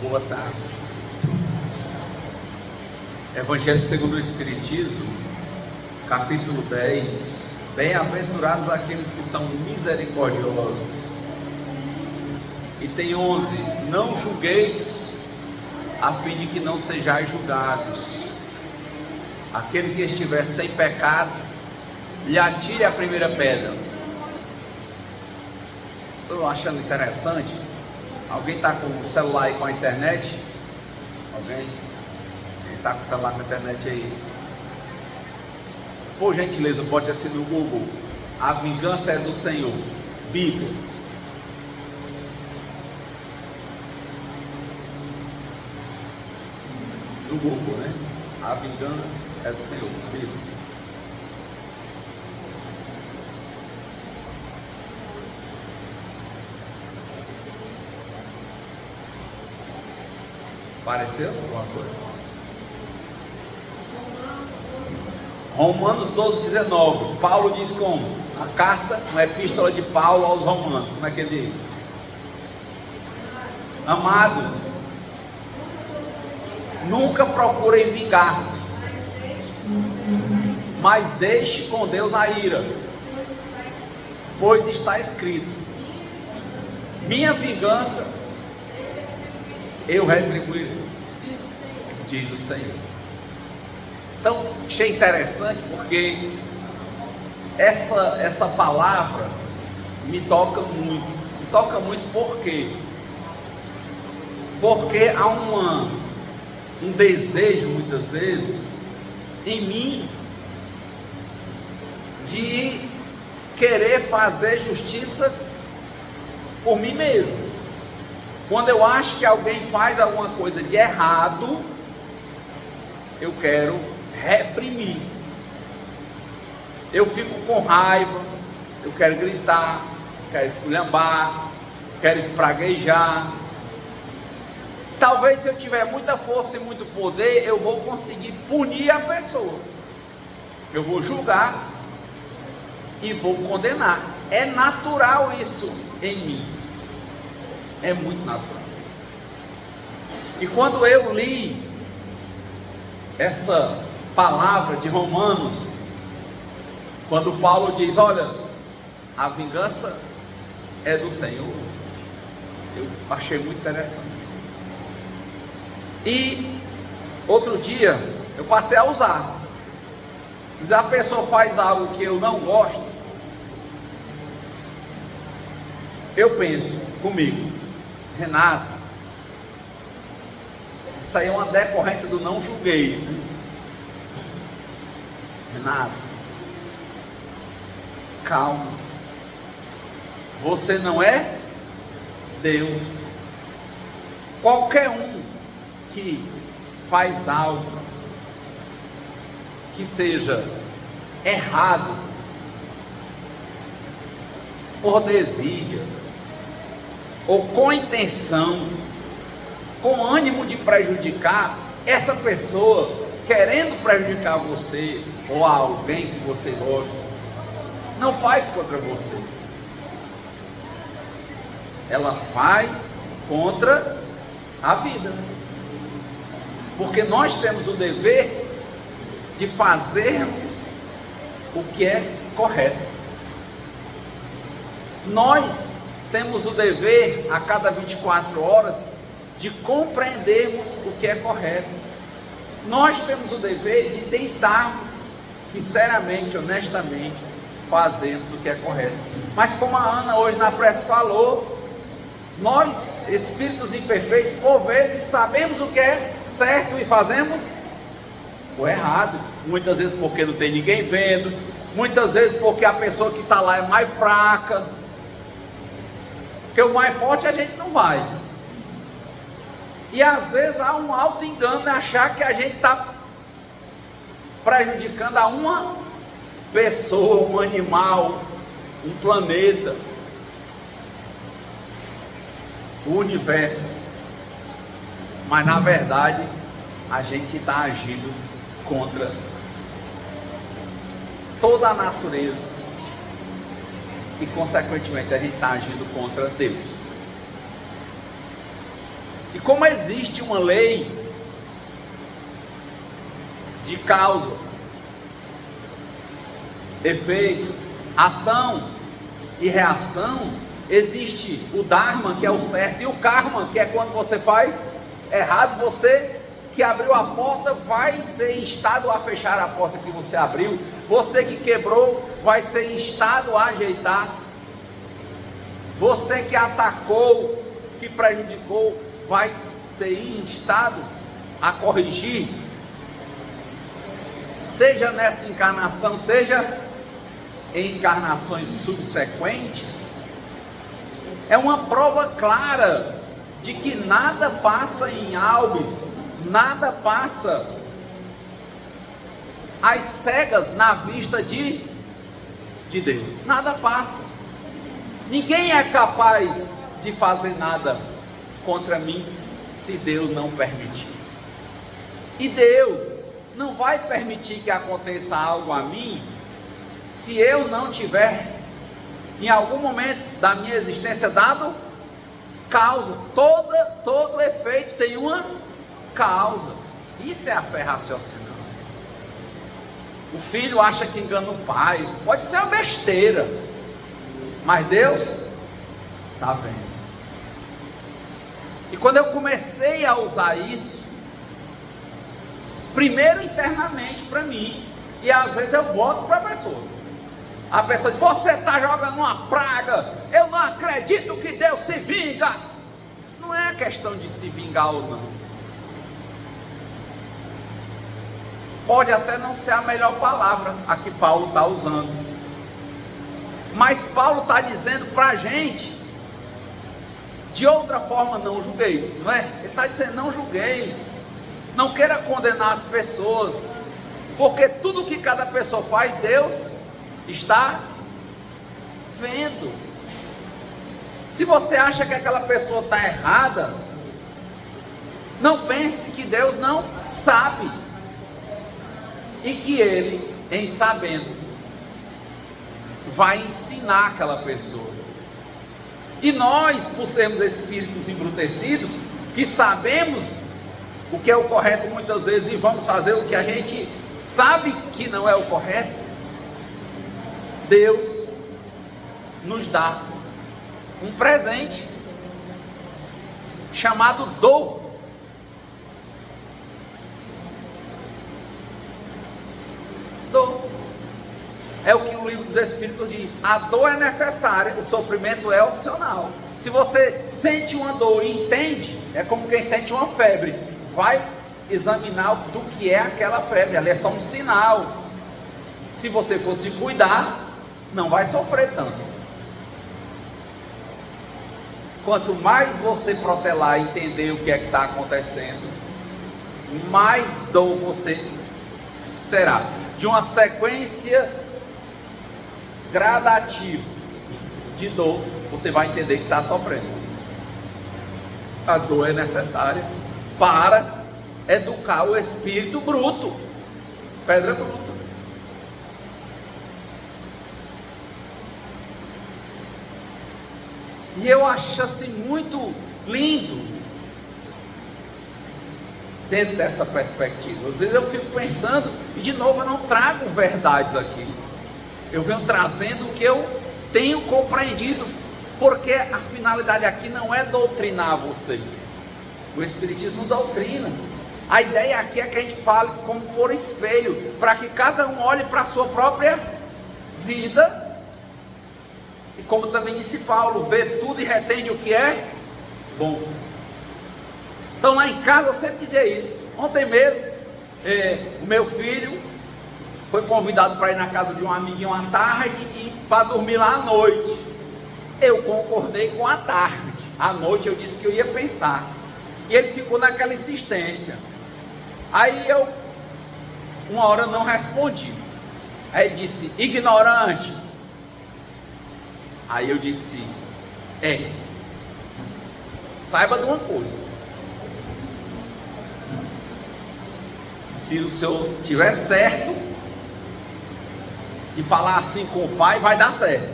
Boa tarde. Evangelho segundo o Espiritismo, capítulo 10. Bem-aventurados aqueles que são misericordiosos. E tem 11. Não julgueis, a fim de que não sejais julgados. Aquele que estiver sem pecado, lhe atire a primeira pedra. Estou achando interessante. Alguém está com o celular aí com a internet? Alguém? Quem está com o celular com a internet aí? Por gentileza, bote assim no Google: a vingança é do Senhor. Bíblia. No Google, né? A vingança é do Senhor. Bíblia. Apareceu alguma coisa? Romanos 12:19. Paulo diz como? A carta, uma epístola de Paulo aos Romanos. Como é que ele diz? Amados, nunca procurem vingar-se, mas deixe com Deus a ira, pois está escrito: minha vingança eu retribuirei, diz o Senhor. Então, achei interessante porque essa palavra me toca muito. Me toca muito por quê? Porque há um desejo, muitas vezes, em mim, de querer fazer justiça por mim mesmo. Quando eu acho que alguém faz alguma coisa de errado, eu quero reprimir. Eu fico com raiva, eu quero gritar, quero esculhambar, quero espraguejar. Talvez, se eu tiver muita força e muito poder, eu vou conseguir punir a pessoa. Eu vou julgar e vou condenar. É natural isso em mim. É muito natural. E quando eu li essa palavra de Romanos, quando Paulo diz: olha, a vingança é do Senhor, eu achei muito interessante. E outro dia eu passei a usar. Se a pessoa faz algo que eu não gosto, eu penso comigo: Renato, isso aí é uma decorrência do não julgueis, né? Renato, calma, você não é Deus. Qualquer um que faz algo que seja errado, por desídia, ou com intenção, com ânimo de prejudicar, essa pessoa querendo prejudicar você ou alguém que você gosta, não faz contra você, ela faz contra a vida, porque nós temos o dever de fazermos o que é correto. Nós temos o dever, a cada 24 horas, de compreendermos o que é correto. Nós temos o dever de tentarmos, sinceramente, honestamente, fazermos o que é correto. Mas como a Ana hoje na prece falou, nós, espíritos imperfeitos, por vezes sabemos o que é certo e fazemos o errado. Muitas vezes porque não tem ninguém vendo, muitas vezes porque a pessoa que está lá é mais fraca. Porque o mais forte a gente não vai. E às vezes há um alto engano em achar que a gente está prejudicando a uma pessoa, um animal, um planeta, o universo. Mas na verdade a gente está agindo contra toda a natureza e consequentemente a gente está agindo contra Deus. E como existe uma lei de causa, efeito, ação e reação, existe o Dharma, que é o certo, e o Karma, que é quando você faz errado. Você que abriu a porta vai ser instado a fechar a porta que você abriu. Você que quebrou vai ser instado a ajeitar. Você que atacou, que prejudicou, vai ser instado a corrigir. Seja nessa encarnação, seja em encarnações subsequentes. É uma prova clara de que nada passa em albis, nada passa às cegas na vista de Deus. Nada passa. Ninguém é capaz de fazer nada contra mim se Deus não permitir. E Deus não vai permitir que aconteça algo a mim se eu não tiver em algum momento da minha existência dado causa. Todo efeito tem uma causa. Isso é a fé raciocinal. O filho acha que engana o pai, pode ser uma besteira, mas Deus está vendo. E quando eu comecei a usar isso, primeiro internamente para mim, e às vezes eu boto para a pessoa. A pessoa diz: você está jogando uma praga, eu não acredito que Deus se vinga. Isso não é questão de se vingar ou não. Pode até não ser a melhor palavra a que Paulo está usando, mas Paulo está dizendo para a gente, de outra forma: não julgueis, não é? Ele está dizendo: não julgueis, não queira condenar as pessoas, porque tudo que cada pessoa faz, Deus está vendo. Se você acha que aquela pessoa está errada, não pense que Deus não sabe, e que Ele, em sabendo, vai ensinar aquela pessoa. E nós, por sermos espíritos embrutecidos, que sabemos o que é o correto muitas vezes, e vamos fazer o que a gente sabe que não é o correto, Deus nos dá um presente chamado dor. Dor é o que o livro dos Espíritos diz: a dor é necessária, o sofrimento é opcional. Se você sente uma dor e entende, é como quem sente uma febre, vai examinar do que é aquela febre. Ela é só um sinal. Se você for se cuidar, não vai sofrer tanto. Quanto mais você protelar e entender o que é que está acontecendo, mais dor você será. De uma sequência gradativa de dor, você vai entender que está sofrendo. A dor é necessária para educar o espírito bruto, pedra bruta. E eu acho assim muito lindo dentro dessa perspectiva. Às vezes eu fico pensando, e de novo eu não trago verdades aqui, eu venho trazendo o que eu tenho compreendido, porque a finalidade aqui não é doutrinar vocês. O Espiritismo doutrina. A ideia aqui é que a gente fale como por espelho, para que cada um olhe para a sua própria vida. E como também disse Paulo, vê tudo e retende o que é bom. Então lá em casa eu sempre dizia isso. Ontem mesmo, o meu filho foi convidado para ir na casa de um amiguinho à tarde e para dormir lá à noite. Eu concordei com a tarde. À noite eu disse que eu ia pensar. E ele ficou naquela insistência. Aí eu, uma hora não respondi. Aí ele disse: ignorante. Aí eu disse: saiba de uma coisa, se o senhor tiver certo de falar assim com o pai, vai dar certo,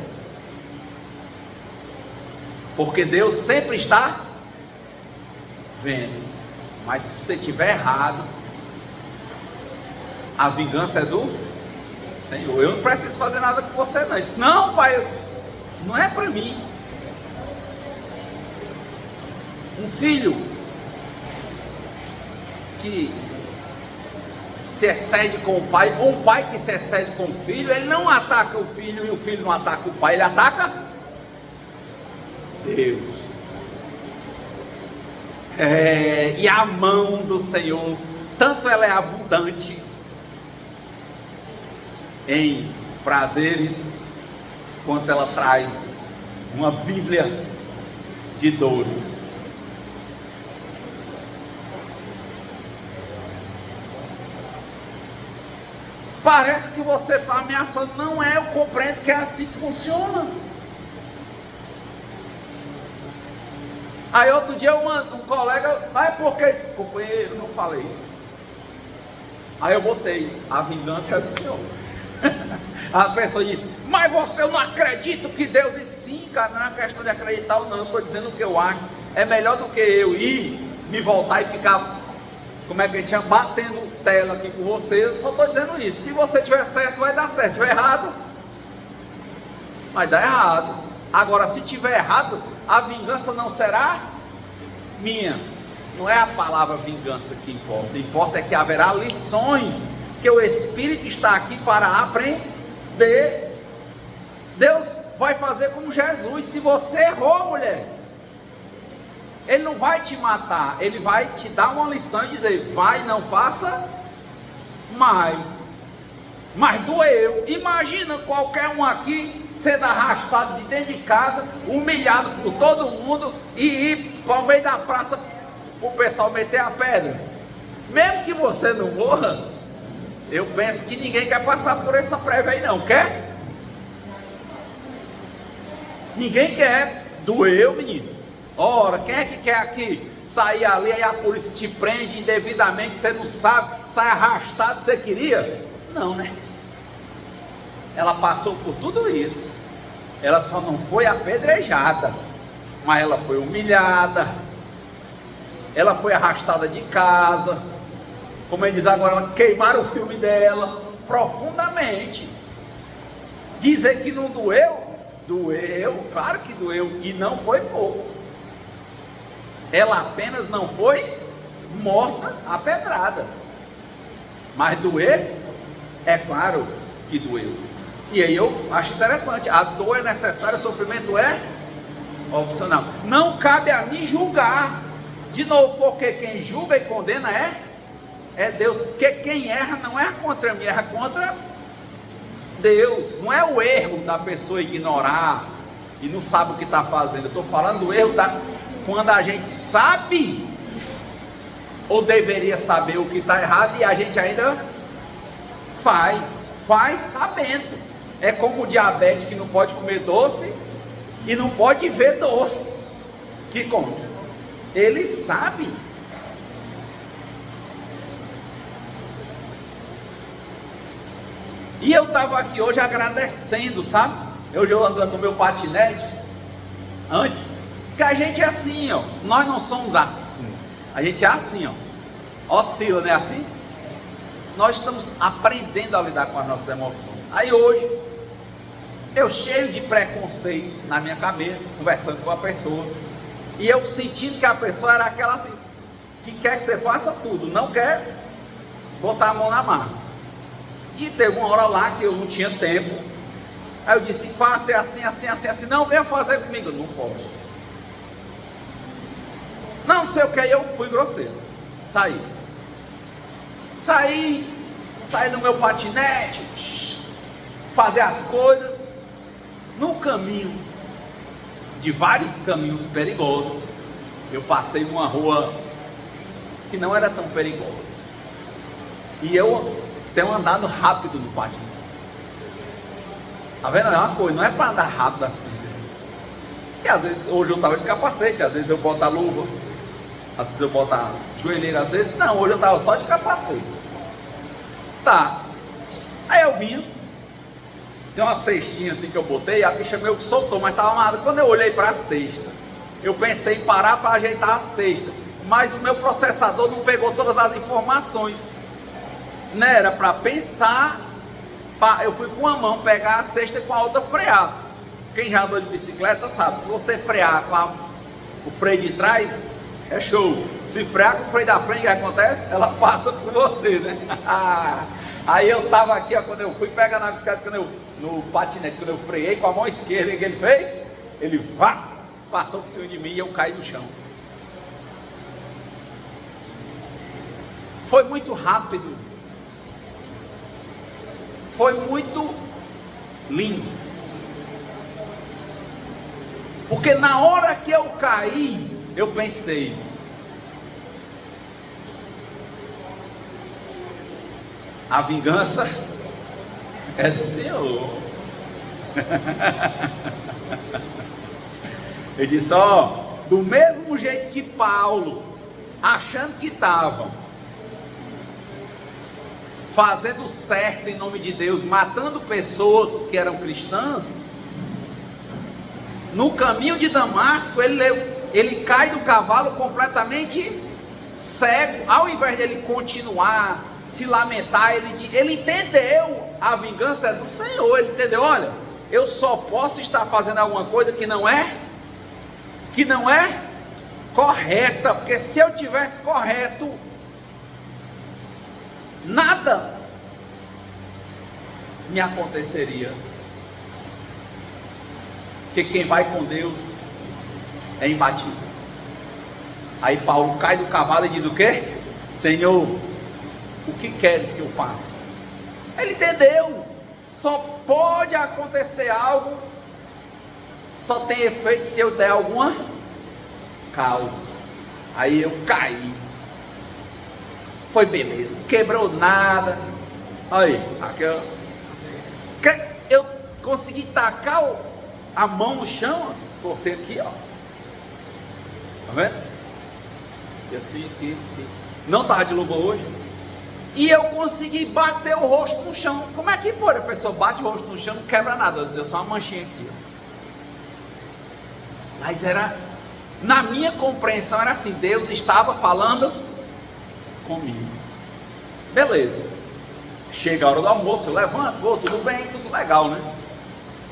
porque Deus sempre está vendo. Mas se você estiver errado, a vingança é do Senhor. Eu não preciso fazer nada com você não. Ele disse, não, pai, não é para mim. Um filho que se excede com o pai, ou um pai que se excede com o filho, ele não ataca o filho e o filho não ataca o pai, ele ataca Deus. E a mão do Senhor, tanto ela é abundante em prazeres, quanto ela traz uma Bíblia de dores. Parece que você está ameaçando. Não é, eu compreendo que é assim que funciona. Aí outro dia um colega, por que isso? Companheiro, não falei isso. Aí eu botei, a vingança é do Senhor. A pessoa disse, mas você não acredita que Deus disse? Sim, cara, não é questão de acreditar ou não, eu estou dizendo o que eu acho. É melhor do que eu ir, me voltar e ficar, como é que a gente chama, batendo tela aqui com você. Eu só estou dizendo isso. Se você tiver certo, vai dar certo. Se tiver errado, vai dar errado. Agora, se tiver errado, a vingança não será minha. Não é a palavra vingança que importa. O que importa é que haverá lições, que o Espírito está aqui para aprender. Deus vai fazer como Jesus. Se você errou, mulher, Ele não vai te matar, Ele vai te dar uma lição e dizer, vai, não faça mais. Mas doeu. Imagina qualquer um aqui sendo arrastado de dentro de casa, humilhado por todo mundo, e ir para o meio da praça para o pessoal meter a pedra. Mesmo que você não morra, eu penso que ninguém quer passar por essa prévia aí não, quer? Ninguém quer. Doeu, menino. Ora, quem é que quer aqui sair ali, aí a polícia te prende indevidamente, você não sabe, sai arrastado, você queria? Não, né? Ela passou por tudo isso. Ela só não foi apedrejada, mas ela foi humilhada, ela foi arrastada de casa, como ele diz agora, queimaram o filme dela profundamente. Dizer que não doeu, doeu, claro que doeu, e não foi pouco. Ela apenas não foi morta a pedradas, mas doer, é claro que doeu. E aí eu acho interessante, a dor é necessária, o sofrimento é opcional. Não cabe a mim julgar, de novo, porque quem julga e condena é Deus. Porque quem erra não é contra mim, erra contra Deus. Não é o erro da pessoa ignorar e não sabe o que está fazendo. Eu estou falando do erro quando a gente sabe ou deveria saber o que está errado e a gente ainda faz sabendo. É como o diabético que não pode comer doce e não pode ver doce, que come. Ele sabe. E eu estava aqui hoje agradecendo, sabe? Eu andando no meu patinete antes, que a gente é assim, ó. Nós não somos assim. A gente é assim, ó. Oscila, não é assim? Nós estamos aprendendo a lidar com as nossas emoções. Aí hoje, eu cheio de preconceitos na minha cabeça, conversando com a pessoa, e eu sentindo que a pessoa era aquela assim, que quer que você faça tudo, não quer botar a mão na massa. E teve uma hora lá que eu não tinha tempo, aí eu disse, faça assim, assim, assim, assim, não, venha fazer comigo. Não pode. Não sei o que, eu fui grosseiro, saí no meu patinete, fazer as coisas, no caminho, de vários caminhos perigosos, eu passei numa rua que não era tão perigosa, e eu tenho andado rápido no patinete. Tá vendo? É uma coisa, não é para andar rápido assim. E às vezes, hoje eu estava de capacete, às vezes eu boto a luva, às vezes eu boto a joelheira, às vezes não, hoje eu estava só de capacete. Tá, aí eu vinha, tem uma cestinha assim que eu botei, a bicha meio que soltou, mas estava amarrada. Quando eu olhei para a cesta, eu pensei em parar para ajeitar a cesta, mas o meu processador não pegou todas as informações. Não era para pensar, eu fui com uma mão pegar a cesta e com a outra frear. Quem já andou de bicicleta sabe, se você frear com o freio de trás, é show. Se frear com o freio da frente, o que acontece? Ela passa por você, né? Aí eu tava aqui, ó, quando eu fui pegar na bicicleta, no patinete, quando eu freiei com a mão esquerda, o que ele fez? Ele passou por cima de mim e eu caí no chão. Foi muito rápido. Foi muito lindo. Porque na hora que eu caí, eu pensei, a vingança é do Senhor. Eu disse, ó, do mesmo jeito que Paulo, achando que estava fazendo certo em nome de Deus, matando pessoas que eram cristãs, no caminho de Damasco, ele cai do cavalo completamente cego. Ao invés de ele continuar, se lamentar, ele entendeu, a vingança é do Senhor. Ele entendeu, olha, eu só posso estar fazendo alguma coisa que não é correta, porque se eu tivesse correto, nada me aconteceria. Porque quem vai com Deus é imbatível. Aí Paulo cai do cavalo e diz o quê? Senhor, o que queres que eu faça? Ele entendeu. Só pode acontecer algo, só tem efeito se eu der alguma causa. Aí eu caí. Foi beleza, não quebrou nada. Aí, eu consegui tacar a mão no chão, cortei aqui, ó. Tá vendo? E assim, aqui. Não estava de luva hoje. E eu consegui bater o rosto no chão. Como é que pode? A pessoa bate o rosto no chão, não quebra nada, deu só uma manchinha aqui, ó. Mas na minha compreensão era assim, Deus estava falando comigo. Beleza. Chega a hora do almoço, eu levanto, vou, tudo bem, tudo legal, né?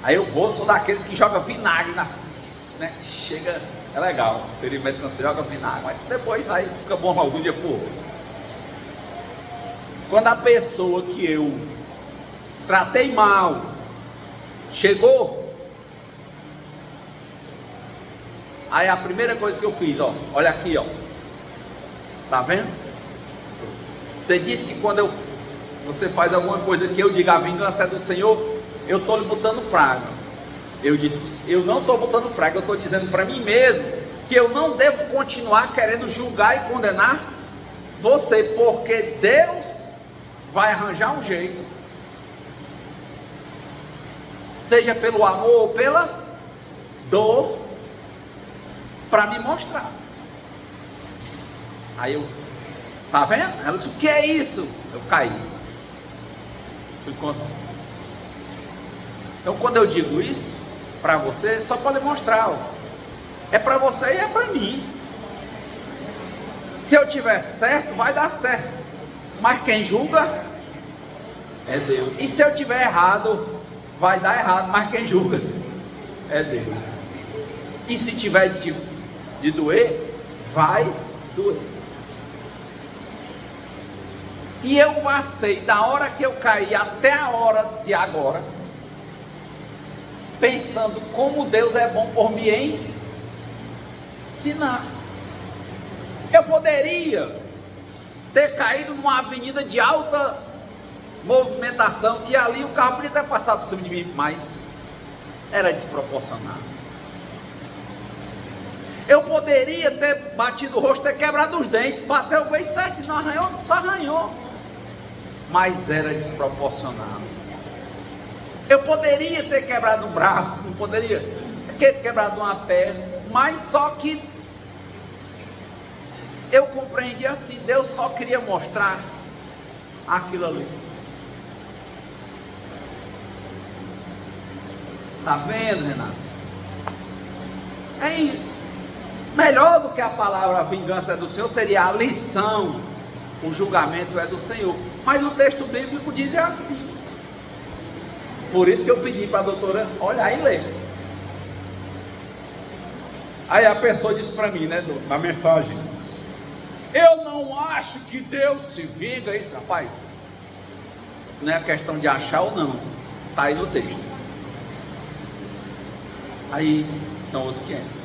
Aí eu sou daqueles que joga vinagre né? Chega, é legal, ferimento quando você joga vinagre, mas depois aí fica bom algum dia pro outro. Quando a pessoa que eu tratei mal chegou, aí a primeira coisa que eu fiz, ó, olha aqui, ó, tá vendo? Você disse que quando você faz alguma coisa que eu diga a vingança é do Senhor, eu estou lhe botando praga. Eu disse, eu não estou botando praga, eu estou dizendo para mim mesmo que eu não devo continuar querendo julgar e condenar você, porque Deus vai arranjar um jeito, seja pelo amor ou pela dor, para me mostrar. Aí eu, tá vendo? Ela disse, o que é isso? Eu caí. Fui contra. Então quando eu digo isso para você, só para demonstrar, ó, é para você e é para mim. Se eu tiver certo, vai dar certo, mas quem julga é Deus. E se eu tiver errado, vai dar errado, mas quem julga é Deus. E se tiver de doer, vai doer. E eu passei da hora que eu caí até a hora de agora, pensando como Deus é bom por me ensinar. Eu poderia ter caído numa avenida de alta movimentação e ali o carro podia ter passado por cima de mim, mas era desproporcional. Eu poderia ter batido o rosto, ter quebrado os dentes, bateu bem certo, não arranhou, só arranhou, mas era desproporcional. Eu poderia ter quebrado um braço, não poderia ter quebrado uma perna, mas só que eu compreendi assim, Deus só queria mostrar aquilo ali. Tá vendo, Renato? É isso. Melhor do que a palavra a vingança é do Senhor seria a lição, o julgamento é do Senhor. Mas o texto bíblico diz assim. Por isso que eu pedi para a doutora olhar e ler. Aí a pessoa disse para mim, né, na mensagem: eu não acho que Deus se vinga. Isso, rapaz, não é questão de achar ou não, está aí no texto. Aí são os que entram.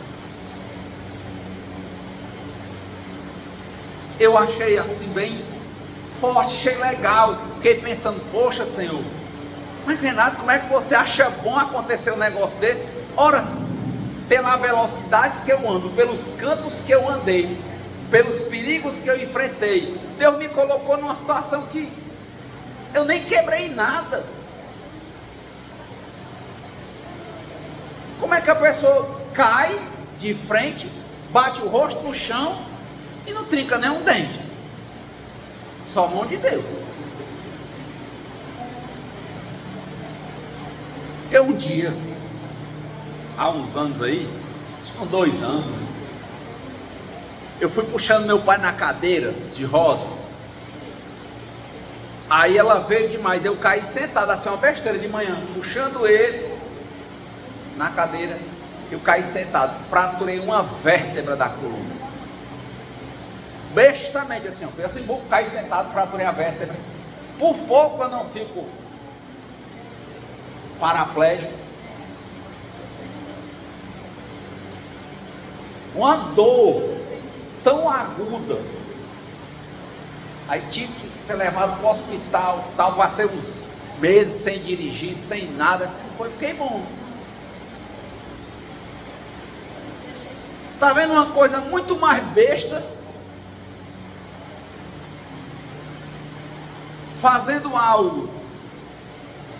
Eu achei assim bem forte, achei legal. Fiquei pensando, poxa Senhor, mas Renato, como é que você acha bom acontecer um negócio desse? Ora, pela velocidade que eu ando, pelos cantos que eu andei, pelos perigos que eu enfrentei, Deus me colocou numa situação que eu nem quebrei nada. Como é que a pessoa cai de frente, bate o rosto no chão e não trinca nenhum dente? Só a mão de Deus. Eu um dia, há uns anos aí, acho que uns 2 anos, eu fui puxando meu pai na cadeira de rodas. Aí ela veio demais, eu caí sentado, assim, uma besteira de manhã, puxando ele na cadeira, eu caí sentado, fraturei uma vértebra da coluna. Bestamente assim, ó, assim, vou cair sentado, fraturei a vértebra. Por pouco eu não fico paraplégico. Uma dor tão aguda. Aí tive que ser levado para o hospital, tal, passei uns meses sem dirigir, sem nada. Depois fiquei bom. Está vendo uma coisa muito mais besta? Fazendo algo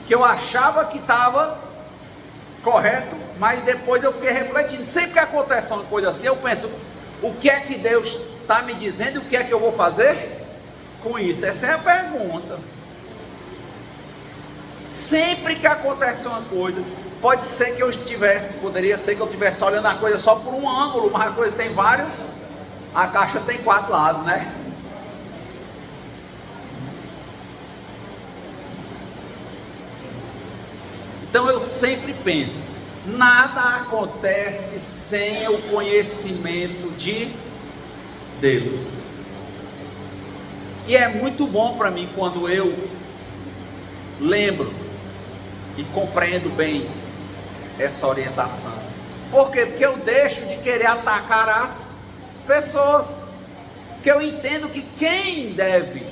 que eu achava que estava correto, mas depois eu fiquei refletindo. Sempre que acontece uma coisa assim, eu penso, o que é que Deus está me dizendo e o que é que eu vou fazer com isso? Essa é a pergunta. Sempre que acontece uma coisa, pode ser que eu estivesse, poderia ser que eu estivesse olhando a coisa só por um ângulo, mas a coisa tem vários, a caixa tem 4 lados, né? Então eu sempre penso, nada acontece sem o conhecimento de Deus. E é muito bom para mim quando eu lembro e compreendo bem essa orientação. Por quê? Porque eu deixo de querer atacar as pessoas. Porque eu entendo que quem deve,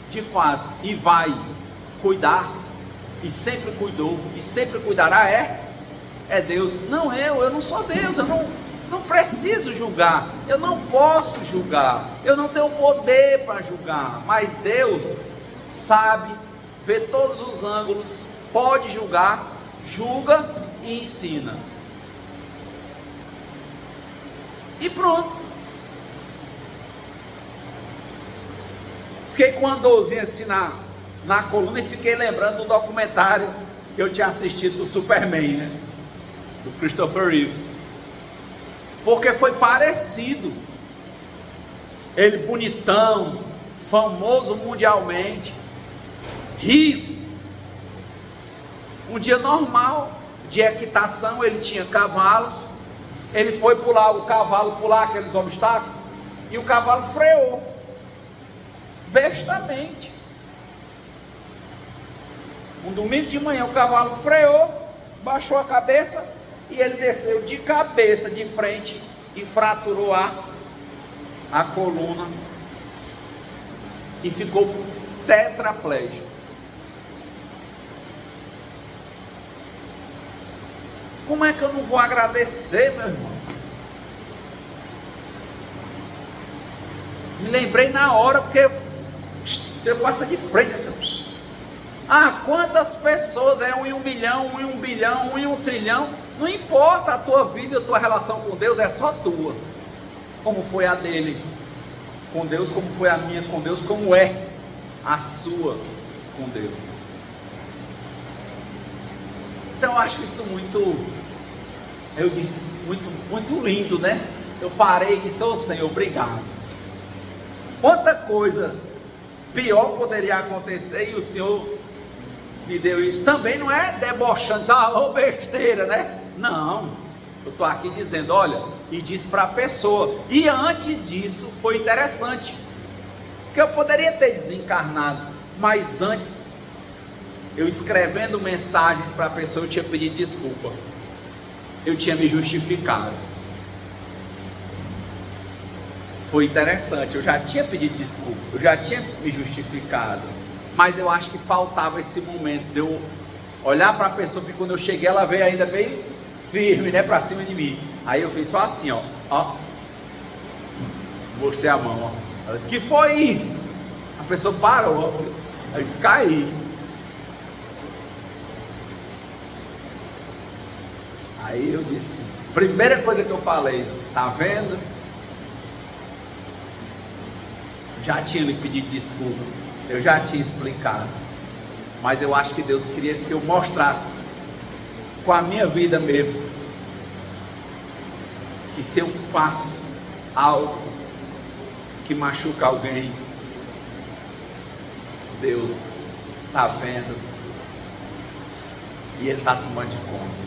de fato, e vai cuidar, e sempre cuidou, e sempre cuidará, é Deus. Não eu não sou Deus, eu não preciso julgar, eu não posso julgar, eu não tenho poder para julgar, mas Deus sabe, vê todos os ângulos, pode julgar, julga e ensina. E pronto. Fiquei com uma dorzinha assim na coluna e fiquei lembrando do documentário que eu tinha assistido do Superman, né? Do Christopher Reeves. Porque foi parecido. Ele bonitão, famoso mundialmente, rico. Um dia normal de equitação, ele tinha cavalos. Ele foi pular, o cavalo pular aqueles obstáculos, e o cavalo freou. Bestamente. Um domingo de manhã o cavalo freou, baixou a cabeça e ele desceu de cabeça de frente e fraturou a coluna e ficou tetraplégico. Como é que eu não vou agradecer, meu irmão? Me lembrei na hora, porque você passa de frente assim. Quantas pessoas, 1 em 1 milhão, 1 em 1 bilhão, 1 em 1 trilhão, não importa a tua vida e a tua relação com Deus, é só tua, como foi a dele com Deus, como foi a minha com Deus, como é a sua com Deus. Então eu acho isso muito Eu disse, muito lindo, né? Eu parei e disse, ô Senhor, obrigado. Quanta coisa pior poderia acontecer e o Senhor me deu isso. Também não é debochando, ô besteira, né? Não, eu estou aqui dizendo, olha, e disse para a pessoa. E antes disso, foi interessante, porque eu poderia ter desencarnado, mas antes, eu escrevendo mensagens para a pessoa, eu tinha pedido desculpa. Eu tinha me justificado. Foi interessante, eu já tinha pedido desculpa, eu já tinha me justificado, mas eu acho que faltava esse momento de eu olhar para a pessoa, porque quando eu cheguei ela veio ainda bem firme, né, para cima de mim. Aí eu fiz só assim, ó, mostrei a mão, ó. Ela, que foi isso? A pessoa parou, eu disse, caí. Aí eu disse, primeira coisa que eu falei, tá vendo? Já tinha lhe pedido desculpa, eu já tinha explicado, mas eu acho que Deus queria que eu mostrasse com a minha vida mesmo, que se eu faço algo que machuca alguém, Deus está vendo e Ele está tomando de conta.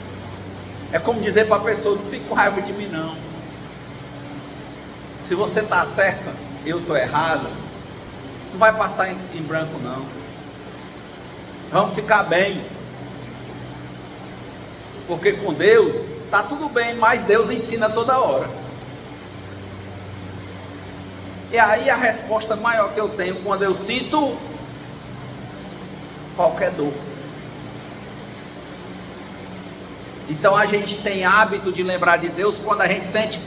É como dizer para a pessoa, não fique com raiva de mim não, se você está certa, eu estou errado, não vai passar em branco não, vamos ficar bem, porque com Deus está tudo bem, mas Deus ensina toda hora. E aí a resposta maior que eu tenho quando eu sinto qualquer dor. Então a gente tem hábito de lembrar de Deus quando a gente sente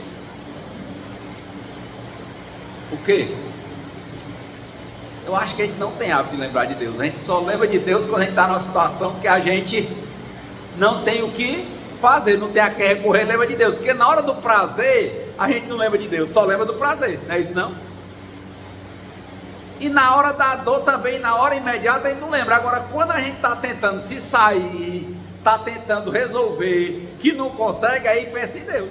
o quê? Eu acho que a gente não tem hábito de lembrar de Deus. A gente só lembra de Deus quando a gente está numa situação que a gente não tem o que fazer, não tem a quem recorrer, lembra de Deus. Porque na hora do prazer, a gente não lembra de Deus, só lembra do prazer, não é isso não? E na hora da dor também, na hora imediata, a gente não lembra. Agora, quando a gente está tentando se sair, está tentando resolver, que não consegue, aí pensa em Deus.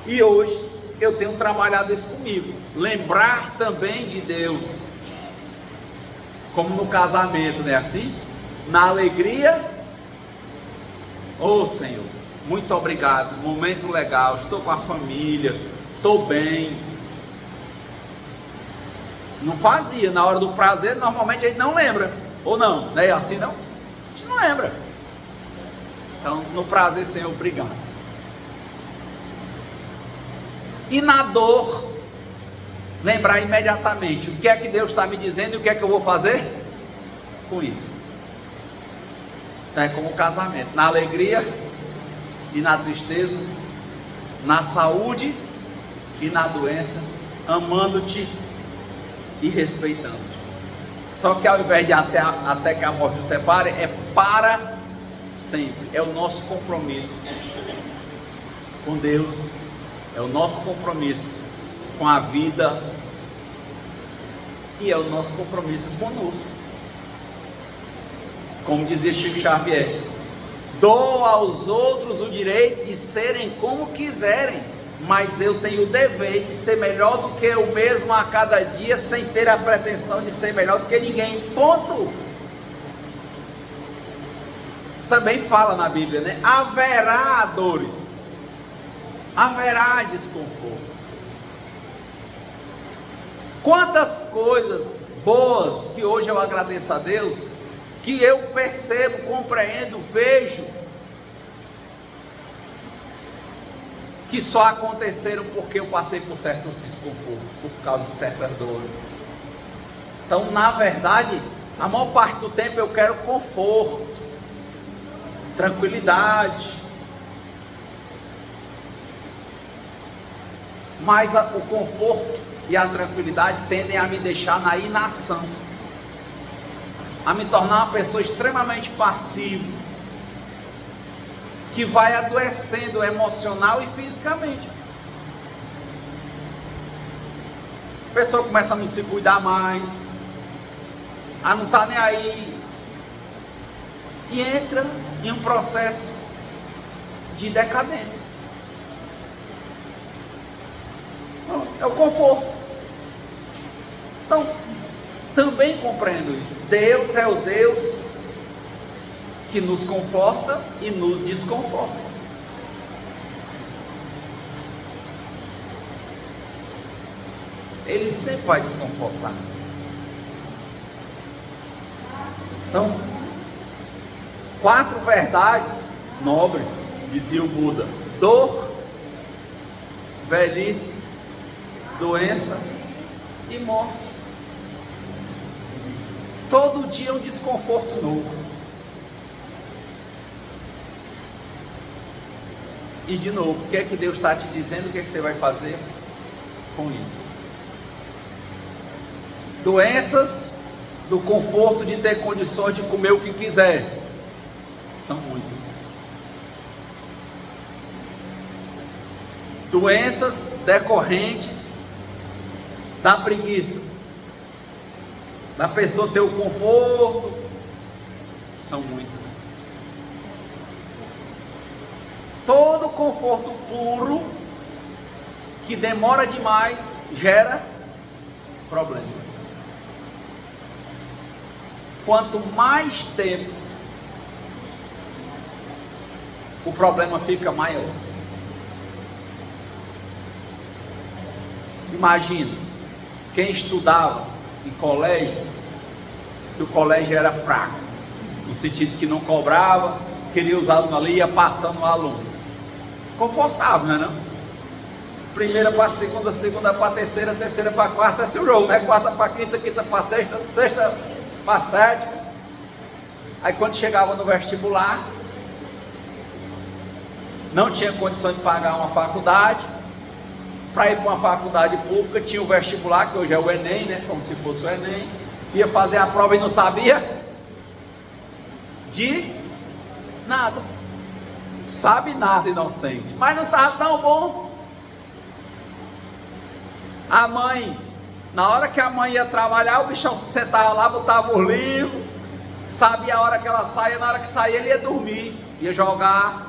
E hoje eu tenho trabalhado isso comigo, lembrar também de Deus, como no casamento, não é assim? Na alegria, ô Senhor, muito obrigado, momento legal, estou com a família, estou bem. Não fazia, na hora do prazer, normalmente a gente não lembra, ou não, não é assim não? A gente não lembra. Então, no prazer, Senhor, obrigado. E na dor, lembrar imediatamente o que é que Deus está me dizendo e o que é que eu vou fazer com isso. Então é como o casamento, na alegria e na tristeza, na saúde e na doença, amando-te e respeitando-te. Só que ao invés de até que a morte nos separe, é para sempre, é o nosso compromisso com Deus. É o nosso compromisso com a vida e é o nosso compromisso conosco. Como dizia Chico Xavier, dou aos outros o direito de serem como quiserem, mas eu tenho o dever de ser melhor do que eu mesmo a cada dia, sem ter a pretensão de ser melhor do que ninguém, ponto. Também fala na Bíblia, né? Haverá dores, haverá desconforto. Quantas coisas boas que hoje eu agradeço a Deus, que eu percebo, compreendo, vejo, que só aconteceram porque eu passei por certos desconfortos, por causa de certas dores. Então, na verdade, a maior parte do tempo eu quero conforto, tranquilidade, mas o conforto e a tranquilidade tendem a me deixar na inação, a me tornar uma pessoa extremamente passiva, que vai adoecendo emocional e fisicamente. A pessoa começa a não se cuidar mais, a não estar nem aí, e entra em um processo de decadência. É o conforto. Então, também compreendo isso. Deus é o Deus que nos conforta e nos desconforta. Ele sempre vai desconfortar. Então, 4 verdades nobres, dizia o Buda: dor, velhice, doença e morte. Todo dia um desconforto novo. E de novo, o que é que Deus está te dizendo? O que é que você vai fazer com isso? Doenças do conforto de ter condições de comer o que quiser. São muitas. Doenças decorrentes da preguiça, da pessoa ter o conforto. São muitas. Todo conforto puro que demora demais gera problema. Quanto mais tempo, o problema fica maior. Imagina, quem estudava em colégio, que o colégio era fraco, no sentido que não cobrava, queria os alunos ali, ia passando o aluno. Confortável, não é não? Primeira para a segunda, segunda para a terceira, terceira para a quarta, esse é o jogo, né? Quarta para a quinta, quinta para a sexta, sexta para a sétima. Aí quando chegava no vestibular, não tinha condição de pagar uma faculdade. Para ir para uma faculdade pública, tinha o vestibular, que hoje é o Enem, né? Como se fosse o Enem. Ia fazer a prova e não sabia de nada. Sabe nada, inocente. Mas não estava tão bom. A mãe, na hora que a mãe ia trabalhar, o bichão se sentava lá, botava os livros, sabia a hora que ela saía, na hora que saía ele ia dormir, ia jogar,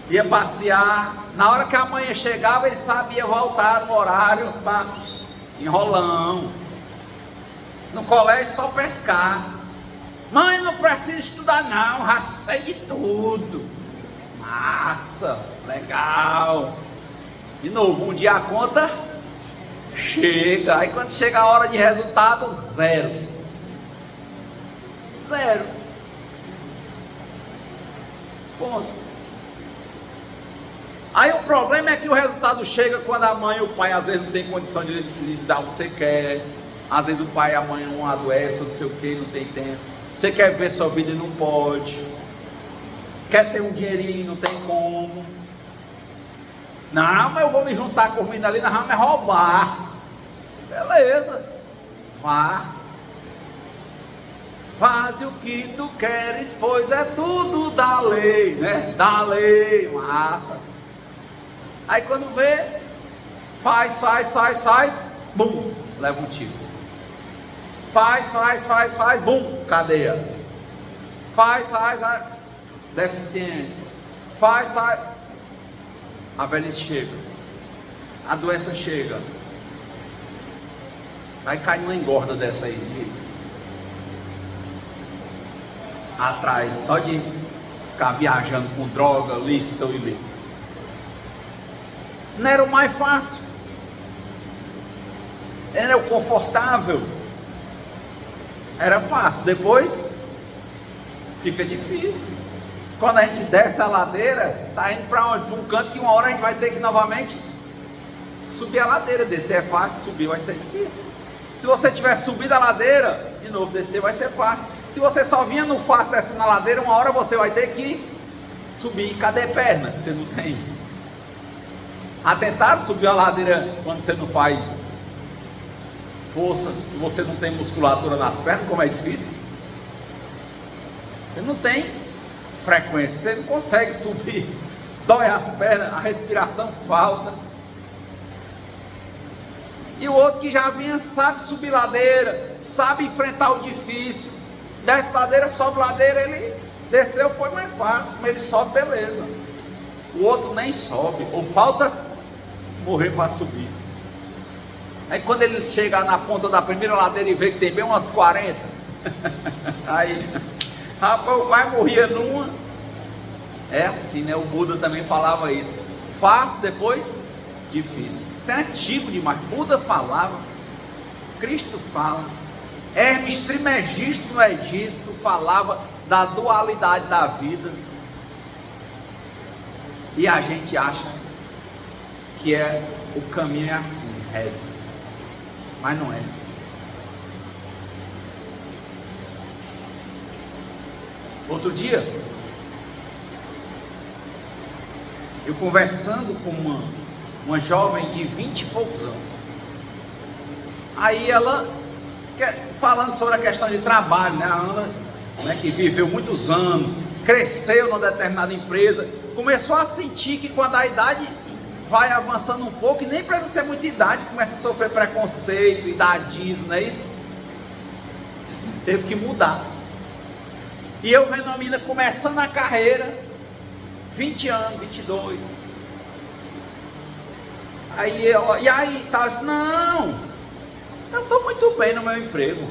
ia passear. Na hora que a mãe chegava, ele sabia voltar no horário, enrolão. No colégio só pescar. Mãe, não precisa estudar não, já sei de tudo. Massa, legal. De novo, um dia a conta chega. Aí quando chega a hora de resultado, zero. Zero. Ponto. Aí o problema é que o resultado chega quando a mãe e o pai às vezes não tem condição de dar o que você quer. Às vezes o pai e a mãe um adoece, ou não sei o que, não tem tempo. Você quer ver sua vida e não pode. Quer ter um dinheirinho e não tem como. Não, mas eu vou me juntar com o menino ali, nós vamos roubar. Beleza. Vá. Faz o que tu queres, pois é tudo da lei, né? Da lei, massa. Aí quando vê, faz, bum, leva um tiro. Faz, bum, cadeia. Faz, deficiência. Faz. A velhice chega. A doença chega. Vai cair numa engorda dessa aí. Atrás, só de ficar viajando com droga, lícita ou ilícita. Não era o mais fácil. Era o confortável. Era fácil, depois fica difícil. Quando a gente desce a ladeira, está indo para onde? Para um canto que uma hora a gente vai ter que novamente subir a ladeira. Descer é fácil, subir vai ser difícil. Se você tiver subido a ladeira, de novo descer vai ser fácil. Se você só vinha no fácil descendo na ladeira, uma hora você vai ter que subir. Cadê perna? Você não tem. Tentaram subir a ladeira quando você não faz força, e você não tem musculatura nas pernas, como é difícil. Você não tem frequência, você não consegue subir, dói as pernas, a respiração falta. E o outro que já vinha sabe subir ladeira, sabe enfrentar o difícil, desce ladeira, sobe ladeira, ele Desceu foi mais fácil, mas ele sobe, beleza. O outro nem sobe, ou falta morrer para subir. Aí quando ele chega na ponta da primeira ladeira e vê que tem bem umas 40, aí, rapaz, o pai morria numa. É assim, né? O Buda também falava isso. Fácil, depois difícil. Isso é antigo demais. Buda falava, Cristo fala, Hermes Trismegisto no Egito falava da dualidade da vida. E a gente acha que o caminho é assim, reto. Mas não é. Outro dia, eu conversando com uma jovem de 20 e poucos anos. Aí ela, falando sobre a questão de trabalho, né? A Ana, né, que viveu muitos anos, cresceu numa determinada empresa, começou a sentir que quando a idade vai avançando um pouco, e nem precisa ser muita idade, começa a sofrer preconceito, idadismo, não é isso? Teve que mudar. E eu vendo a menina começando a carreira, 20 anos, 22. Aí eu, e aí, tá, assim, não, eu estou muito bem no meu emprego.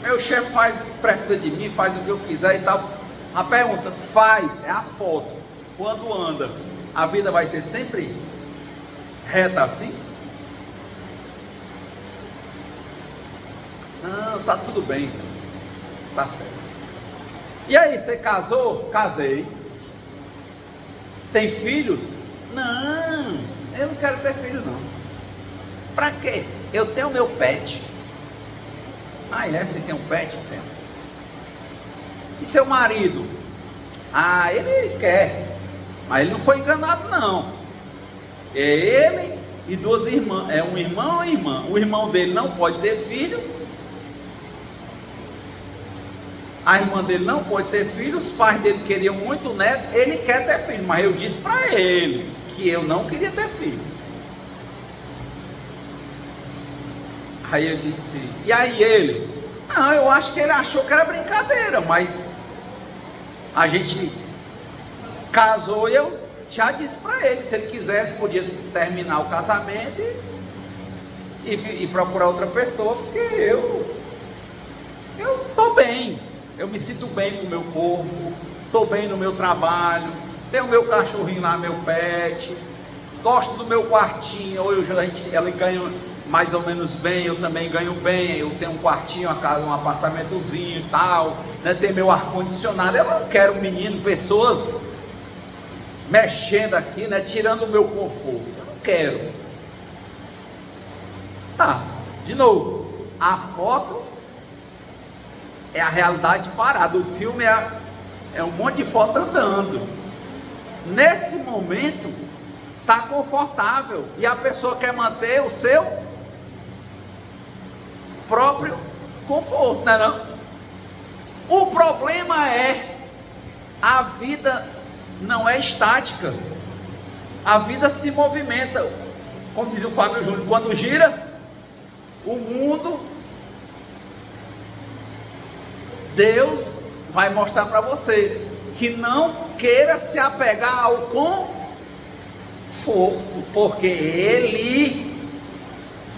Meu chefe precisa de mim, faz o que eu quiser e tal. A pergunta, é a foto. Quando anda, a vida vai ser sempre reta assim? Não, tá tudo bem. Tá certo. E aí, você casou? Casei. Tem filhos? Não, eu não quero ter filho não. Pra quê? Eu tenho meu pet. Ah, você tem um pet? Tenho. E seu marido? Ah, ele quer. Mas ele não foi enganado não. É ele e duas irmãs. É um irmão ou irmã. O irmão dele não pode ter filho. A irmã dele não pode ter filho. Os pais dele queriam muito neto. Ele quer ter filho. Mas eu disse para ele que eu não queria ter filho. Aí eu disse, e aí ele? Não, eu acho que ele achou que era brincadeira, mas a gente casou e eu já disse para ele, se ele quisesse, podia terminar o casamento e procurar outra pessoa, porque eu estou bem, eu me sinto bem com o meu corpo, estou bem no meu trabalho, tenho o meu cachorrinho lá, meu pet, gosto do meu quartinho, ela ganha mais ou menos bem, eu também ganho bem, eu tenho um quartinho, uma casa, um apartamentozinho e tal, né, tem meu ar-condicionado, eu não quero menino, pessoas mexendo aqui, né, tirando o meu conforto, eu não quero. Tá, de novo, a foto é a realidade parada, o filme é um monte de foto andando. Nesse momento, está confortável, e a pessoa quer manter o seu próprio conforto, não é não? O problema é, a vida não é estática, a vida se movimenta, como diz o Fábio Júnior, quando gira o mundo, Deus vai mostrar para você que não queira se apegar ao conforto, porque Ele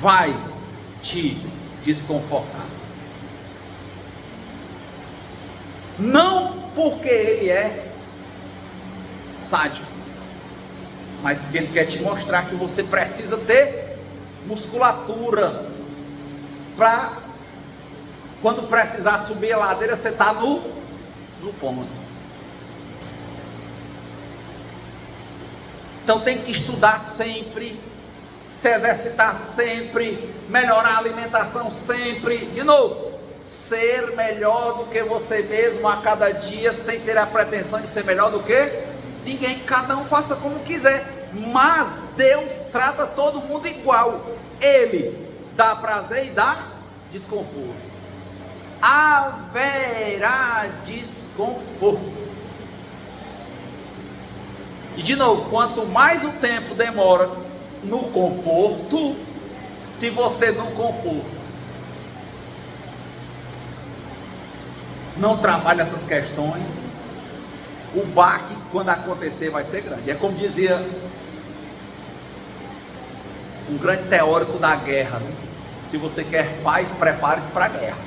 vai te desconfortar. Não porque Ele é sádico, mas porque Ele quer te mostrar que você precisa ter musculatura para quando precisar subir a ladeira, você está no ponto. Então tem que estudar sempre, se exercitar sempre, melhorar a alimentação sempre, de novo, ser melhor do que você mesmo a cada dia, sem ter a pretensão de ser melhor do que ninguém. Cada um faça como quiser, mas Deus trata todo mundo igual. Ele dá prazer e dá desconforto. Haverá desconforto. E de novo, quanto mais o tempo demora no conforto, se você no conforto não trabalha essas questões, o baque, quando acontecer, vai ser grande. É como dizia um grande teórico da guerra, né? Se você quer paz, prepare-se para a guerra.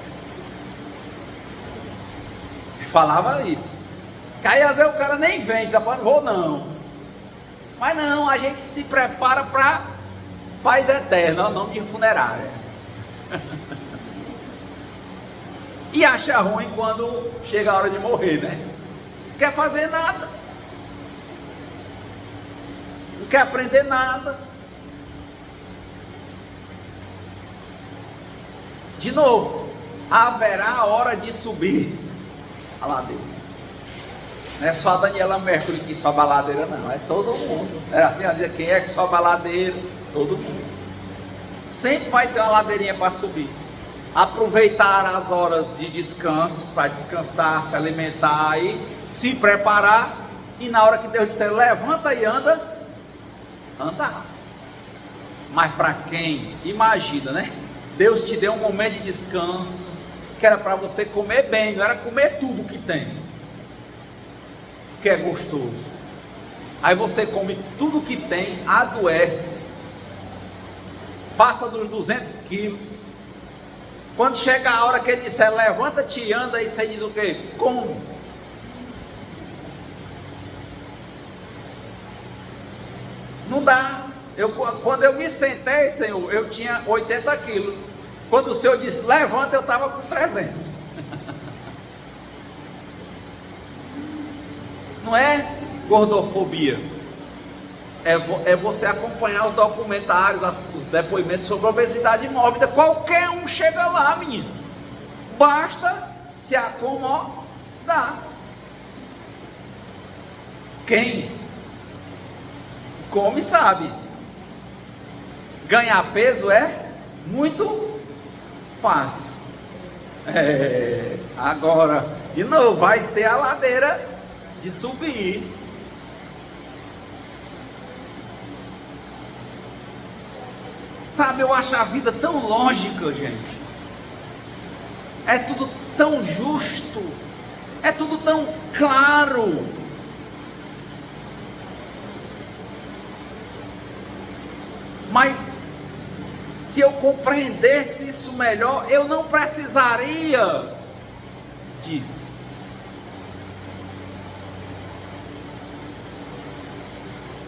Falava isso. Que aí às vezes o cara nem vem, diz, não vou não. Mas não, a gente se prepara para paz eterna, é o nome de funerária. E acha ruim quando chega a hora de morrer, né? Não quer fazer nada, não quer aprender nada. De novo, haverá a hora de subir a ladeira. Não é só a Daniela Mercury que sobe a ladeira, não, é todo mundo. Era assim, dizer, quem é que sobe a ladeira? Todo mundo. Sempre vai ter uma ladeirinha para subir. Aproveitar as horas de descanso, para descansar, se alimentar e se preparar, e na hora que Deus disser, levanta e anda, andar. Mas para quem, imagina, né? Deus te deu um momento de descanso, que era para você comer bem, não era comer tudo que tem, que é gostoso. Aí você come tudo que tem, adoece, passa dos 200 quilos. Quando chega a hora que ele disser, levanta-te e anda, aí você diz o quê? Como? Não dá. Quando eu me sentei, Senhor, eu tinha 80 quilos. Quando o Senhor disse, levanta, eu estava com 300. Não é gordofobia. É você acompanhar os documentários, os depoimentos sobre obesidade mórbida. Qualquer um chega lá, menino. Basta se acomodar. Quem come sabe. Ganhar peso é muito fácil. Agora, de novo, vai ter a ladeira de subir. Sabe, eu acho a vida tão lógica, gente. É tudo tão justo. É tudo tão claro. Mas se eu compreendesse isso melhor, eu não precisaria disso.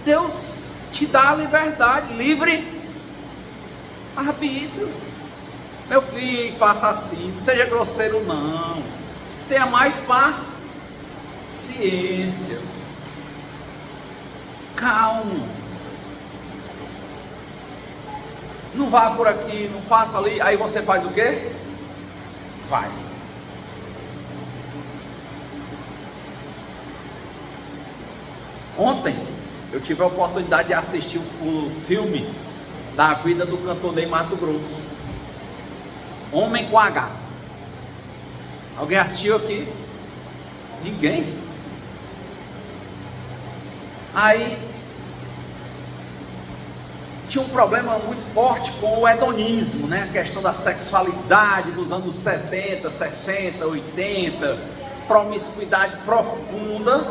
Deus te dá a liberdade, livre arbítrio. Meu filho, faça assim, não seja grosseiro não, tenha mais paciência, calmo, não vá por aqui, não faça ali. Aí você faz o quê? Vai. Ontem eu tive a oportunidade de assistir o filme da vida do cantor Ney Matogrosso, Homem com H. Alguém assistiu aqui? Ninguém. Aí tinha um problema muito forte com o hedonismo, né? A questão da sexualidade dos anos 70, 60, 80, promiscuidade profunda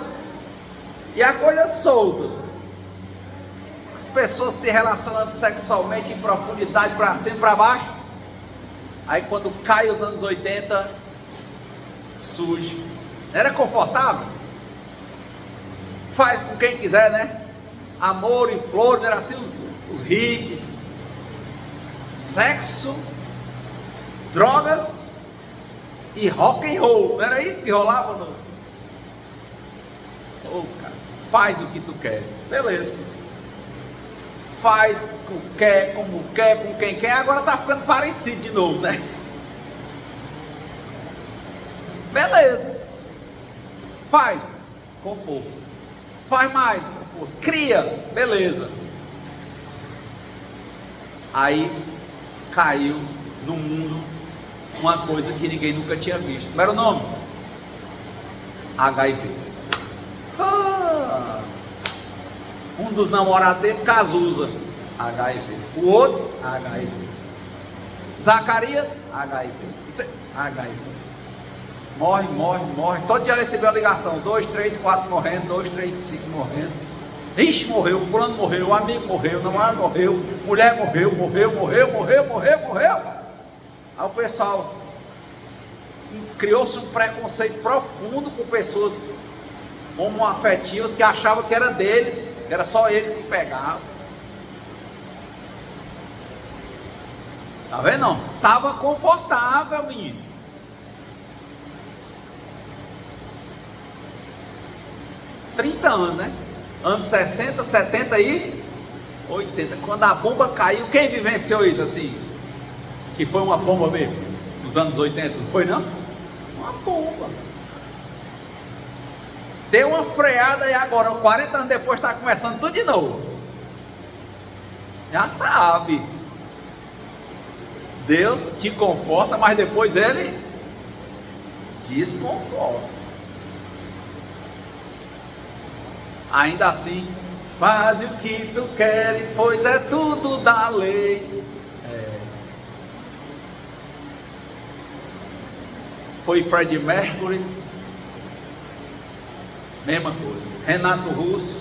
e a coisa solta. As pessoas se relacionando sexualmente em profundidade, para cima e para baixo. Aí quando cai os anos 80, surge. Não era confortável? Faz com quem quiser, né? Amor e flor, não era assim os hippies. Sexo, drogas e rock and roll. Não era isso que rolava? Não? Oh, cara, faz o que tu queres. Beleza. Faz o que quer, como quer, com quem quer. Agora está ficando parecido de novo, né? Beleza. Faz, conforto. Faz mais, conforto. Cria, beleza. Aí caiu no mundo uma coisa que ninguém nunca tinha visto. Como era o nome? HIV. Um dos namorados dele, Cazuza, HIV. O outro, HIV. Zacarias, HIV. Isso é HIV. Morre, morre, morre. Todo dia recebeu a ligação: 2, 3, 4 morrendo, 2, 3, 5 morrendo. Ixi, morreu, fulano morreu, amigo morreu, namorado morreu, mulher morreu, morreu. Aí o pessoal criou-se um preconceito profundo com pessoas homoafetivas que achavam que era deles, que era só eles que pegavam. Tá vendo? Não? Tava confortável, menino. Anos, né? Anos 60, 70 e 80. Quando a bomba caiu, quem vivenciou isso assim? Que foi uma bomba mesmo? Nos anos 80, não foi não? Uma bomba. Deu uma freada e agora, 40 anos depois, está começando tudo de novo. Já sabe. Deus te conforta, mas depois Ele desconforta. Ainda assim, faz o que tu queres, pois é tudo da lei. Foi Freddie Mercury, mesma coisa. Renato Russo,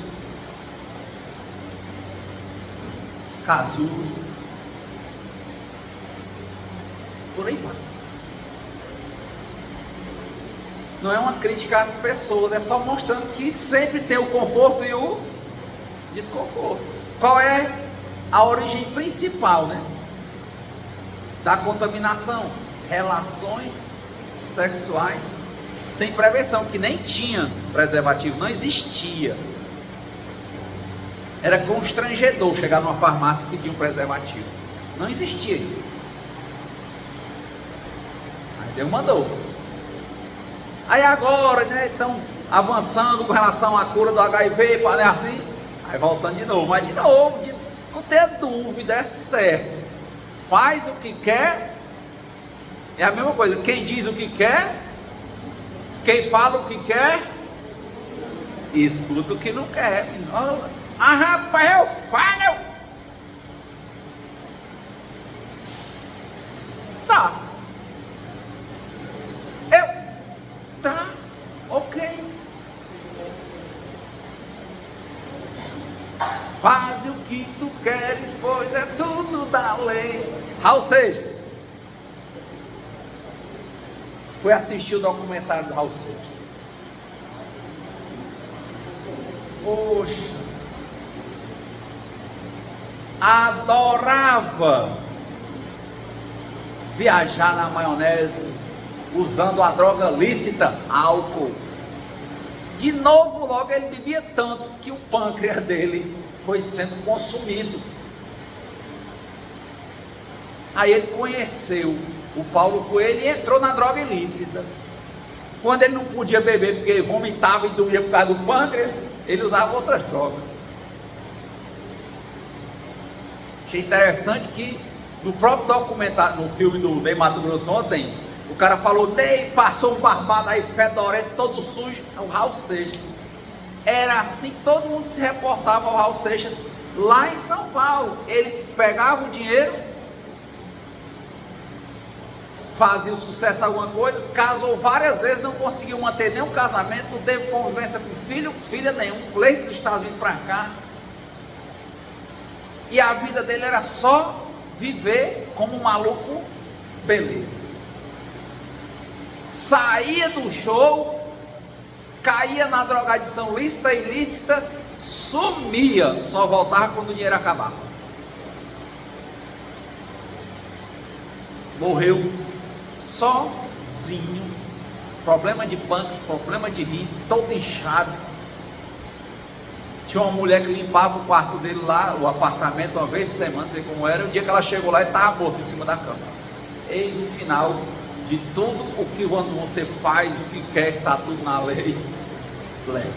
Cazuza, por aí vai. Não é uma crítica às pessoas, é só mostrando que sempre tem o conforto e o desconforto. Qual é a origem principal, né, da contaminação? Relações sexuais sem prevenção, que nem tinha preservativo, não existia. Era constrangedor chegar numa farmácia e pedir um preservativo. Não existia isso. Aí Deus mandou. Aí agora, né, estão avançando com relação à cura do HIV, né, assim, aí voltando de novo, mas de novo, não tenha dúvida, é certo. Faz o que quer, é a mesma coisa, quem diz o que quer, quem fala o que quer, escuta o que não quer. Ah, rapaz, eu falo. Tá. Tá, ok. Faz o que tu queres, pois é tudo da lei. Raul Seixas. Foi assistir o documentário do Raul Seixas. Poxa. Adorava viajar na maionese, usando a droga lícita, álcool. De novo, logo ele bebia tanto que o pâncreas dele foi sendo consumido. Aí ele conheceu o Paulo Coelho e entrou na droga ilícita. Quando ele não podia beber porque ele vomitava e doía por causa do pâncreas, ele usava outras drogas. Achei interessante que no próprio documentário, no filme do Ney Mato Grosso ontem, o cara falou: Ney, passou um barbado aí, fedorento, todo sujo. É o Raul Seixas. Era assim que todo mundo se reportava ao Raul Seixas lá em São Paulo. Ele pegava o dinheiro, fazia o sucesso alguma coisa, casou várias vezes, não conseguiu manter nenhum casamento, não teve convivência com filho, filha nenhum, pleito dos Estados Unidos para cá. E a vida dele era só viver como um maluco, beleza. Saía do show, caía na drogadição lícita e ilícita, sumia, só voltava quando o dinheiro acabava. Morreu sozinho, problema de pâncreas, problema de rim, todo inchado. Tinha uma mulher que limpava o quarto dele lá, o apartamento, uma vez por semana, não sei como era. O dia que ela chegou lá, ele estava morto em cima da cama. Eis o final de tudo o que quando você faz o que quer, que está tudo na lei, leva.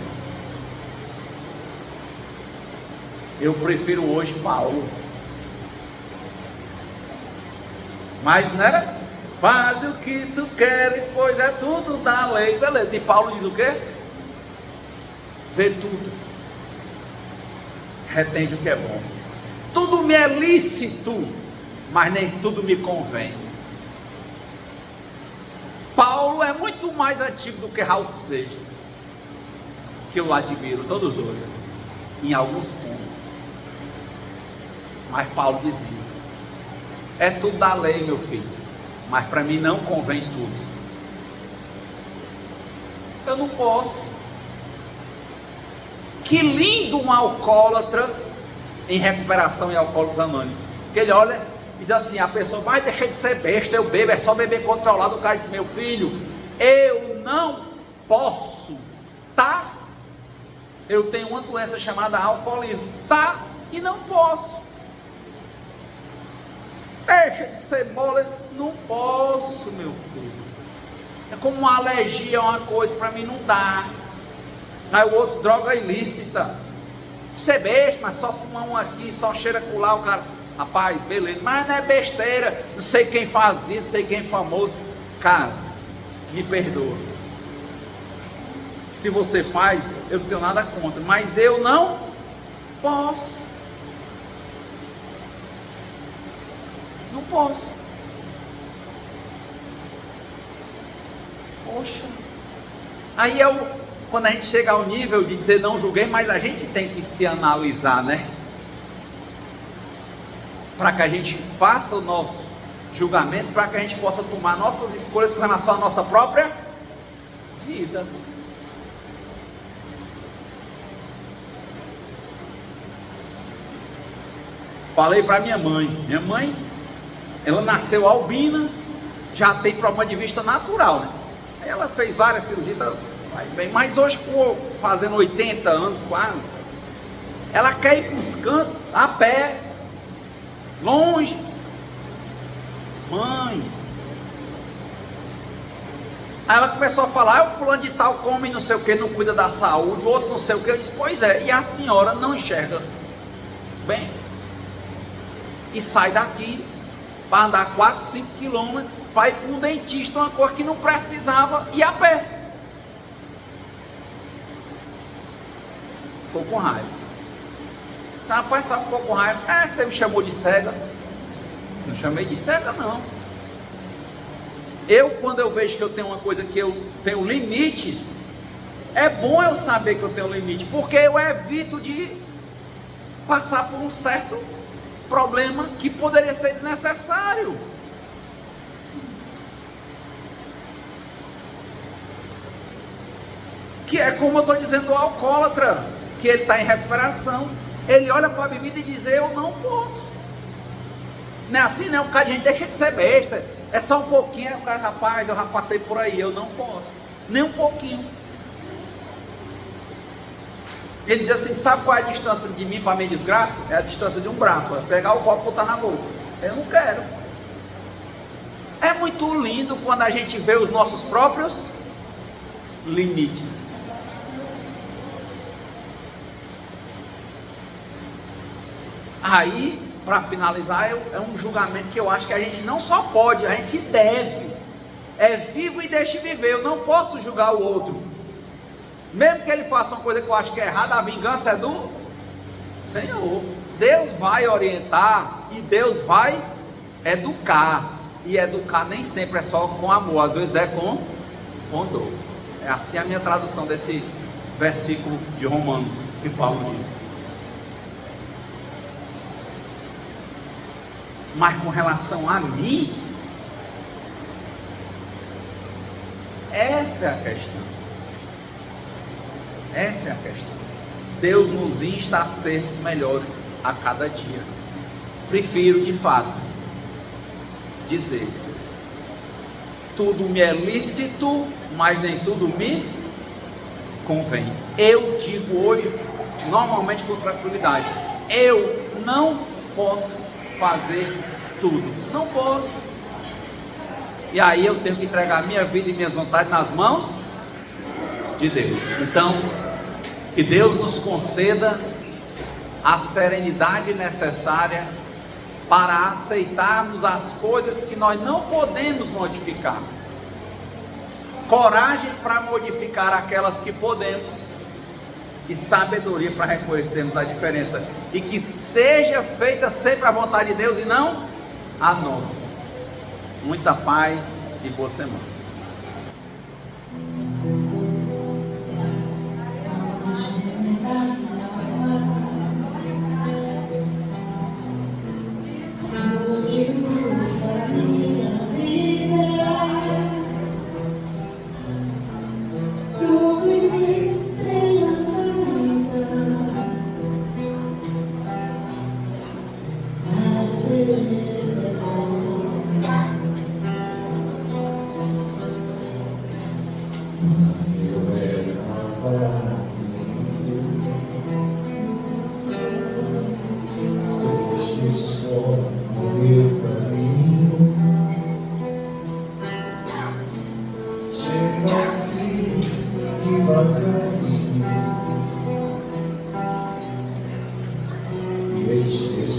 Eu prefiro hoje Paulo. Mas não era? Faz o que tu queres, pois é tudo da lei. Beleza, e Paulo diz o quê? Vê tudo, retende o que é bom. Tudo me é lícito, mas nem tudo me convém. Paulo é muito mais antigo do que Raul Seixas, que eu admiro, todos dois, em alguns pontos. Mas Paulo dizia: é tudo da lei, meu filho, mas para mim não convém tudo. Eu não posso. Que lindo um alcoólatra em recuperação em Alcoólicos Anônimos, que ele olha e diz assim: a pessoa vai deixar de ser besta, eu bebo, é só beber controlado. O cara diz: meu filho, eu não posso, tá? Eu tenho uma doença chamada alcoolismo, tá? E não posso. Deixa de ser mole, não posso, meu filho. É como uma alergia a uma coisa, para mim não dá. Aí o outro, droga ilícita, ser besta, mas só fuma um aqui, só cheira colar, o cara, rapaz, beleza, mas não é besteira, não sei quem fazia, não sei quem é famoso. Cara, me perdoa, se você faz, eu não tenho nada contra, mas eu não posso. Não posso. Poxa. Aí quando a gente chega ao nível de dizer não julguei, mas a gente tem que se analisar, né? Para que a gente faça o nosso julgamento, para que a gente possa tomar nossas escolhas com relação à nossa própria vida. Falei para minha mãe, ela nasceu albina, já tem problema de vista natural, né? Aí ela fez várias cirurgias, mas hoje, fazendo 80 anos quase, ela quer ir buscando a pé, longe. Mãe, aí ela começou a falar: o fulano de tal come não sei o que, não cuida da saúde, o outro não sei o que. Eu disse: pois é, e a senhora não enxerga bem, e sai daqui para andar 4, 5 quilômetros para ir para um dentista, uma coisa que não precisava ir a pé. Ficou com raiva. Disse: rapaz, só ficou com raiva. Você me chamou de cega? Não chamei de cega, não. Quando eu vejo que eu tenho uma coisa que eu tenho limites, é bom eu saber que eu tenho limite, porque eu evito de passar por um certo problema que poderia ser desnecessário. Que é como eu estou dizendo o alcoólatra, que ele está em recuperação, ele olha para a bebida e diz: eu não posso. Não é assim, não? O cara, a gente deixa de ser besta, é só um pouquinho. O cara: rapaz, eu já passei por aí, eu não posso, nem um pouquinho. Ele diz assim: sabe qual é a distância de mim para a minha desgraça? É a distância de um braço, é pegar o copo e botar na boca. Eu não quero. É muito lindo quando a gente vê os nossos próprios limites. Aí, para finalizar, é um julgamento que eu acho que a gente não só pode, a gente deve. É vivo e deixe viver. Eu não posso julgar o outro, mesmo que ele faça uma coisa que eu acho que é errada. A vingança é do Senhor. Deus vai orientar e Deus vai educar. E educar nem sempre é só com amor, às vezes é com dor. É assim a minha tradução desse versículo de Romanos que Paulo disse. Mas com relação a mim, essa é a questão. Essa é a questão. Deus nos insta a sermos melhores a cada dia. Prefiro de fato dizer: tudo me é lícito, mas nem tudo me convém. Eu digo hoje, normalmente com tranquilidade: eu não posso fazer tudo, não posso. E aí eu tenho que entregar minha vida e minhas vontades nas mãos de Deus. Então, que Deus nos conceda a serenidade necessária para aceitarmos as coisas que nós não podemos modificar, coragem para modificar aquelas que podemos, e sabedoria para reconhecermos a diferença, e que seja feita sempre a vontade de Deus e não a nossa. Muita paz e boa semana. Os meus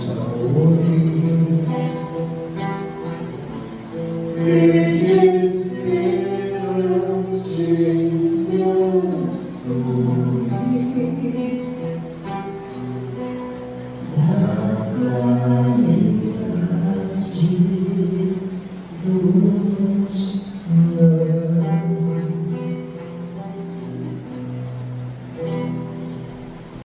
amores